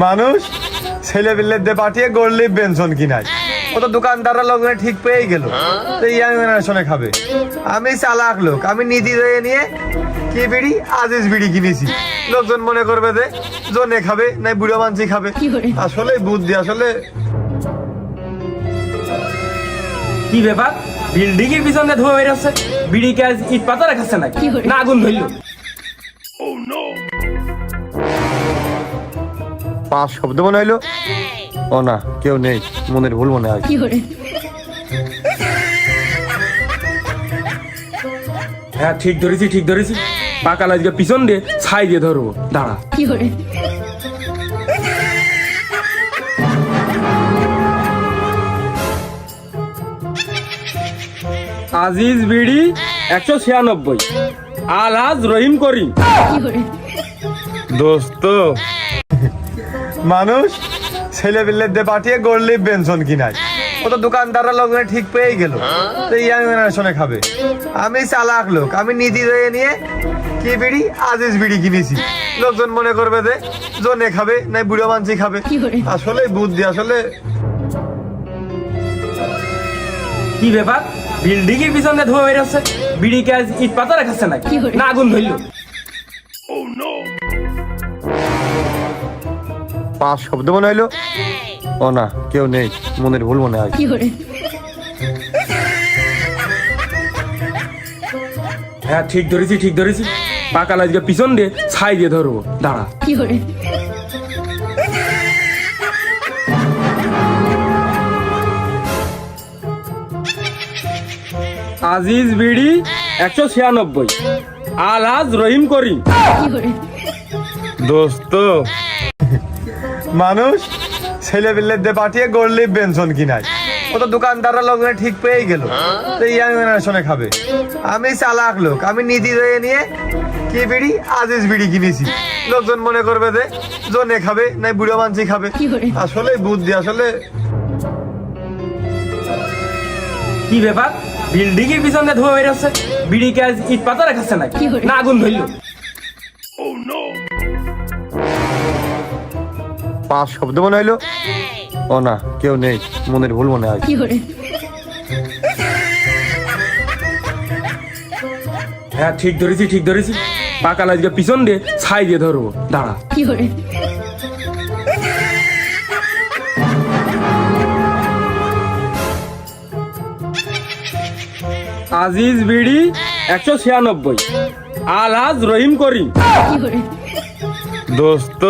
মানুষ ছেলে পিলের পাঠিয়ে গড়লি বেনশন কিনায়, ও তো দোকানদাররা লোকজনে ঠিক পেয়েই গেল তো ইয়াং জেনারেশনে খাবে। আমি চালাক লোক, আমি নীতি ধরে নিয়ে কি বিড়ি আজিজ বিড়ি কিনেছি, লোকজন মনে করবে যে জনে খাবে না বুড়ো মানসি খাবে। আসলে বুদ্ধি আসলে কি ব্যাপার, বিল্ডিং এর পিছনে ধোয়া বেরোচ্ছে, বিড়ি গ্যাস ইট পাতা রাখাচ্ছে নাকি না আগুন ধরলো? পাঁচ শব্দ মনে হইলো। ও না, কেউ নেই, মনের ভুল মনে হয়। হ্যাঁ ঠিক ধরেছি ঠিক ধরেছি, পাকা লাজকে পিছন দিয়ে ছাই দিয়ে ধরবো, দাঁড়া। আজিজ বিড়ি 196, আলহাজ রহিম করিম। দোস্ত, মানুষ ছেলে পিলের পাঠিয়ে গড়লি বেনশন কিনায়, ও তো দোকানদাররা লোকজনে ঠিক পেয়েই গেল তো ইয়াং জেনারেশনে খাবে। আমি চালাক লোক, আমি নীতি ধরে নিয়ে কি বিড়ি আজিজ বিড়ি কিনেছি, লোকজন মনে করবে যে জনে খাবে না বুড়ো মানসি খাবে। আসলে বুদ্ধি আসলে কি ব্যাপার, বিল্ডিং এর পিছনে ধোয়া বেরোচ্ছে, বিড়ি গ্যাস ইট পাতা রাখাচ্ছে নাকি না আগুন ধরলো? পাঁচ শব্দ মনে হইলো। ও না, কেউ নেই, মনের ভুল মনে হয়। হ্যাঁ ঠিক ধরেছি ঠিক ধরেছি, পাকা লাজকে পিছন দিয়ে ছাই দিয়ে ধরবো, দাঁড়া। আজিজ বিড়ি 196, আলহাজ রহিম করিম। দোস্ত, মানুষ ছেলে পিলের পাঠিয়ে গড়লি বেনশন কিনায়, ও তো দোকানদাররা লোকজনে ঠিক পেয়েই গেল তো ইয়াং জেনারেশনে খাবে। আমি চালাক লোক, আমি নীতি ধরে নিয়ে কি বিড়ি আজিজ বিড়ি কিনেছি, লোকজন মনে করবে যে জনে খাবে না বুড়ো মানসি খাবে। আসলে বুদ্ধি আসলে কি ব্যাপার, বিল্ডিং এর পিছনে ধোয়া বেরোচ্ছে, বিড়ি গ্যাস ইট পাতা রাখাচ্ছে নাকি না আগুন ধরলো? পাঁচ শব্দ মনে হইলো। ও না, কেউ নেই, মনের ভুল মনে হয়। হ্যাঁ ঠিক ধরেছি ঠিক ধরেছি, পাকা লাজকে পিছন দিয়ে ছাই দিয়ে ধরবো, দাঁড়া। আজিজ বিড়ি 196, আলহাজ রহিম করিম। দোস্ত,